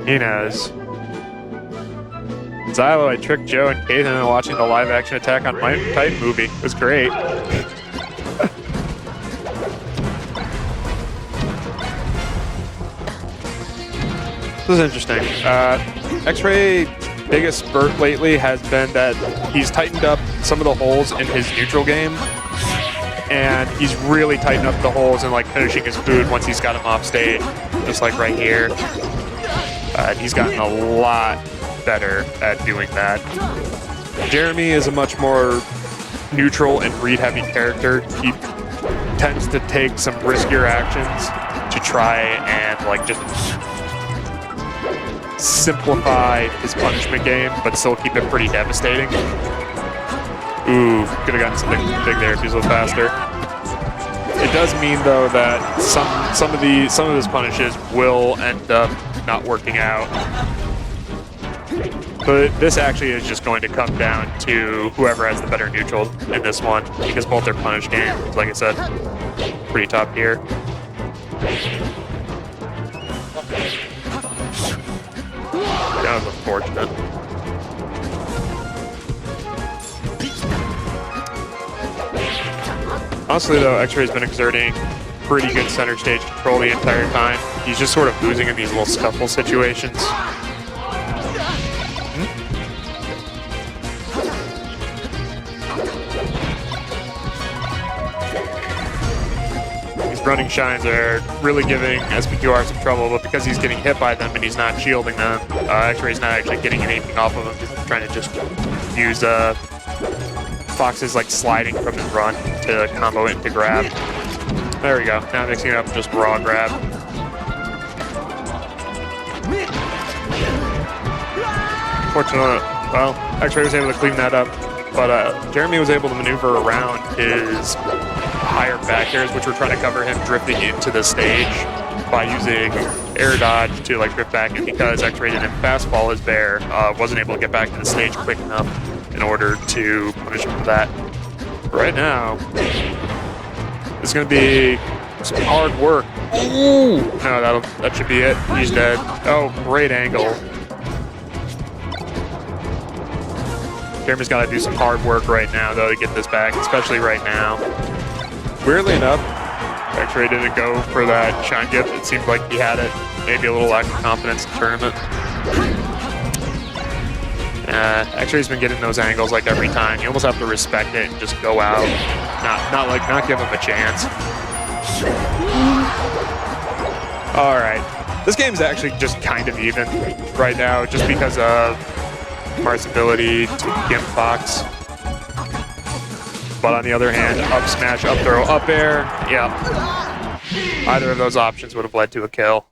He knows. Xylo, I tricked Joe and Caitlin into watching the live-action Attack on Titan movie. It was great. This is interesting. X-Ray biggest spurt lately has been that he's tightened up some of the holes in his neutral game, and he's really tightened up the holes in like finishing his food once he's got him off stage, just like right here. He's gotten a lot better at doing that. Jeremy is a much more neutral and read-heavy character. He tends to take some riskier actions to try and like just simplify his punishment game, but still keep it pretty devastating. Ooh, could have gotten something big there if he was a little faster. It does mean though that some of his punishes will end up not working out. But this actually is just going to come down to whoever has the better neutral in this one, because both their punish games, like I said, pretty top tier. That was unfortunate. Honestly though, X-Ray's been exerting pretty good center stage control the entire time. He's just sort of losing in these little scuffle situations. Running shines are really giving SPQR some trouble, but because he's getting hit by them and he's not shielding them, X-Ray's not actually getting anything off of him. He's trying to just use Fox's like sliding from his run to combo it into grab. There we go. Now mixing it up with just raw grab. Fortunately, well, X-Ray was able to clean that up, but Jeremy was able to maneuver around his higher back airs, which were trying to cover him drifting into the stage by using air dodge to like drift back, and because X-Ray didn't fastball his bear, wasn't able to get back to the stage quick enough in order to punish him for that. Right now, it's going to be some hard work. Ooh! No, that should be it. He's dead. Oh, great angle. Jeremy's got to do some hard work right now, though, to get this back, especially right now. Weirdly enough, X-Ray didn't go for that shine gift. It seemed like he had it. Maybe a little lack of confidence in the tournament. X-Ray's been getting those angles like every time. You almost have to respect it and just go out. Not give him a chance. All right. This game's actually just kind of even right now, just because of Marth's ability to gimp Fox. But on the other hand, up smash, up throw, up air, yeah. Either of those options would have led to a kill.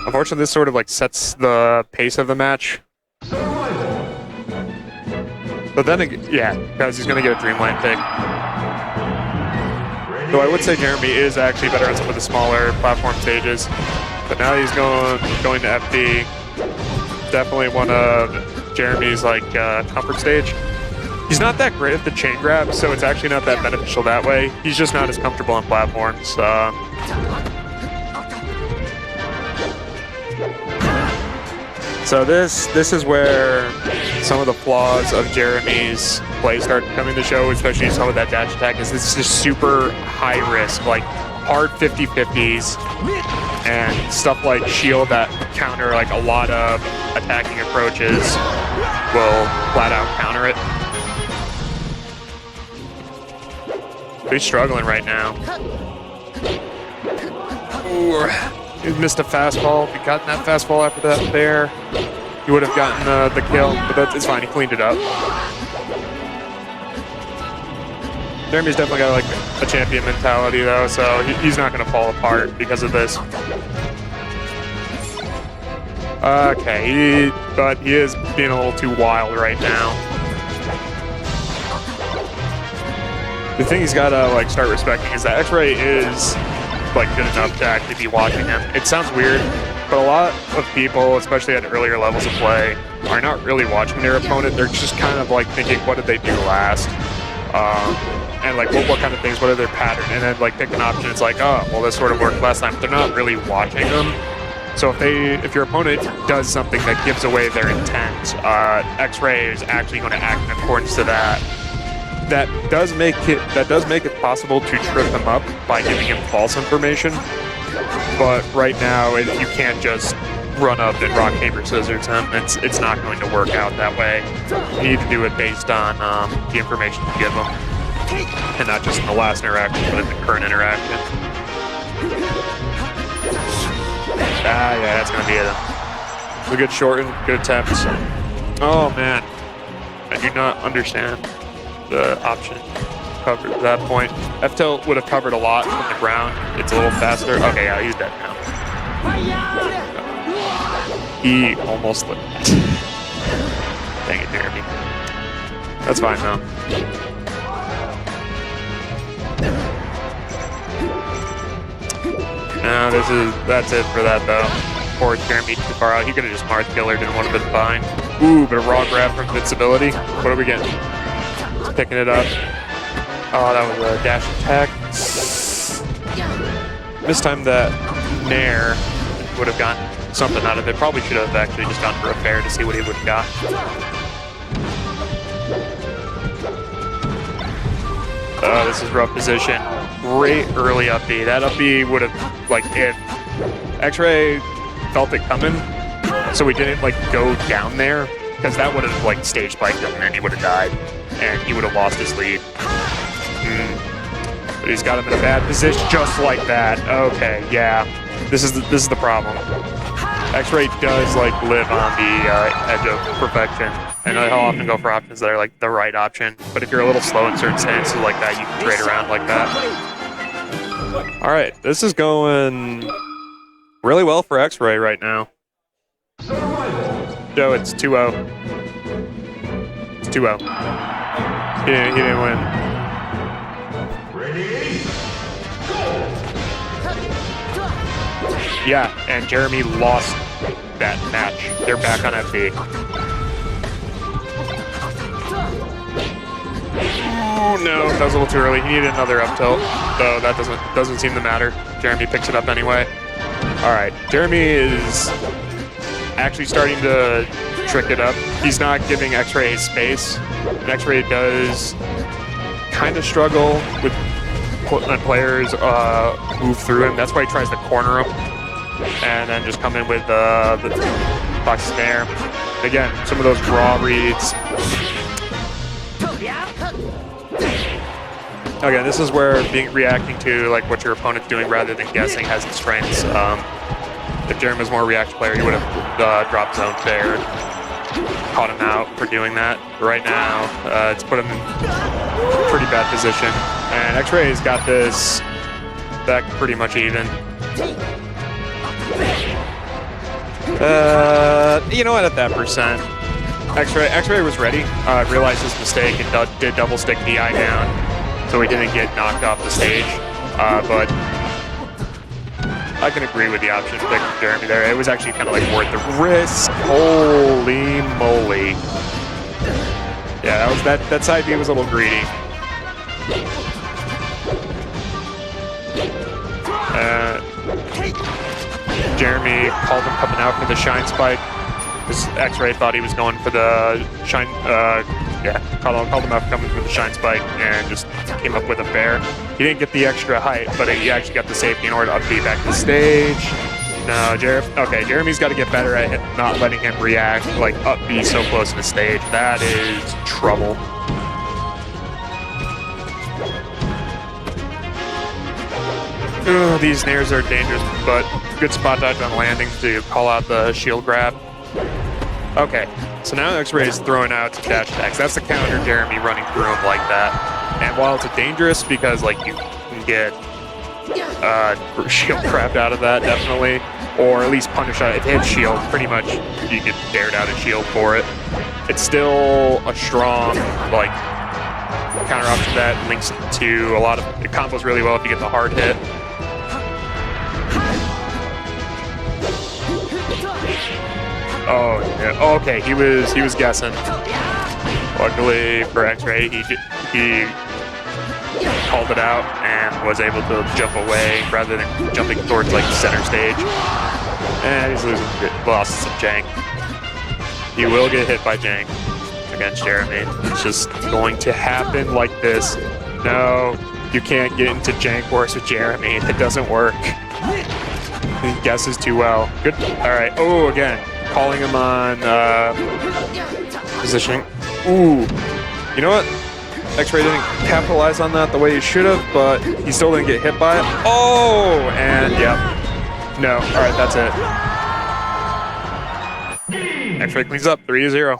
Unfortunately, this sort of like sets the pace of the match. But then, yeah, because he's going to get a Dreamland pick. Though I would say Jeremy is actually better on some of the smaller platform stages. But now he's going to FD. Definitely one of Jeremy's like comfort stage. He's not that great at the chain grab, so it's actually not that beneficial that way. He's just not as comfortable on platforms. So this is where some of the flaws of Jeremy's play start coming to show, especially some of that dash attack. Is this just super high risk, like hard 50-50s and stuff like shield that counter like a lot of attacking approaches will flat out counter it. He's struggling right now. Ooh, he missed a fastball. If he'd gotten that fastball after that there, he would have gotten the kill, but it's fine. He cleaned it up. Jeremy's definitely got like a champion mentality though, so he's not going to fall apart because of this. Okay, but he is being a little too wild right now. The thing he's got to like start respecting is that X-Ray is like good enough to actually be watching him. It sounds weird, but a lot of people, especially at earlier levels of play, are not really watching their opponent. They're just kind of like thinking, what did they do last? and like what kind of things, what are their pattern, and then like pick an option. It's like, oh, well, this sort of worked last time. But they're not really watching them. So if your opponent does something that gives away their intent, X-Rey is actually going to act in accordance to that. That does make it possible to trip him up by giving him false information. But right now, you can't just run up and rock, paper, scissors him. It's not going to work out that way. You need to do it based on the information you give him, and not just in the last interaction, but in the current interaction. Yeah, that's gonna be it. We good shorten, good attempts. Oh man, I do not understand the option covered at that point. F-tilt would have covered a lot from the ground. It's a little faster. Okay, yeah, he's dead now. He almost lived. Dang it, Jeremy. That's fine though. No, that's it for that though. Poor Jeremy too far out. He could have just Marth killered and would have been fine. Ooh, but a raw grab from invincibility. What are we getting? Just picking it up. Oh, that was a dash attack. Mistimed that Nair would have gotten something out of it. Probably should have actually just gone for a fair to see what he would have got. This is rough position. Great early up B. That up B would have, like, if X-Rey felt it coming, so he didn't, like, go down there, because that would have, like, stage spiked him and he would have died, and he would have lost his lead. But he's got him in a bad position, just like that. Okay, yeah. This is the problem. X-Ray does, like, live on the edge of perfection, and he'll often go for options that are, like, the right option. But if you're a little slow in certain stances like that, you can trade around like that. All right, this is going really well for X-Ray right now. Joe, it's 2-0. It's 2-0. He didn't win. Yeah, and Jeremy lost that match. They're back on FD. Oh no, that was a little too early. He needed another up tilt, though that doesn't seem to matter. Jeremy picks it up anyway. All right, Jeremy is actually starting to trick it up. He's not giving X-Ray his space. And X-Ray does kind of struggle with letting players move through him. That's why he tries to corner him and then just come in with the box snare. Again, some of those raw reads. Again, this is where reacting to like what your opponent's doing rather than guessing has its strengths. If Jeremy was more a react player, he would have dropped zone there, caught him out for doing that. But right now, it's put him in a pretty bad position. And X-Ray's got this back pretty much even. You know what, at that percent, X-Ray was ready, realized his mistake, and did double stick DI down, so he didn't get knocked off the stage. But I can agree with the option pick from Jeremy there. It was actually kind of like worth the risk. Holy moly. Yeah, that side B was a little greedy. Jeremy called him coming out for the shine spike. Because X-Ray thought he was going for the shine, called him out coming for the shine spike and just came up with a fair. He didn't get the extra height, but he actually got the safety in order to upbeat back to the stage. No, Jeremy's got to get better at not letting him react, like up B so close to the stage. That is trouble. These nairs are dangerous, but good spot dodge on landing to call out the shield grab. Okay, so now X-Ray is throwing out some dash attacks. That's the counter Jeremy running through him like that. And while it's dangerous because like you can get shield crabbed out of that, definitely, or at least punish out. If it hits shield, pretty much you get dared out of shield for it. It's still a strong like counter option that links to a lot of it combos really well if you get the hard hit. Oh, yeah. Okay, he was guessing. Luckily for X-Ray, he called it out and was able to jump away rather than jumping towards like center stage. And he's losing, lost some jank. He will get hit by jank against Jeremy. It's just going to happen like this. No, you can't get into jank wars with Jeremy. That doesn't work. He guesses too well. Good. All right. Oh, again, calling him on positioning. Ooh. You know what? X-Rey didn't capitalize on that the way he should have, but he still didn't get hit by it. Oh, and yep. No. All right, that's it. X-Rey cleans up 3-0.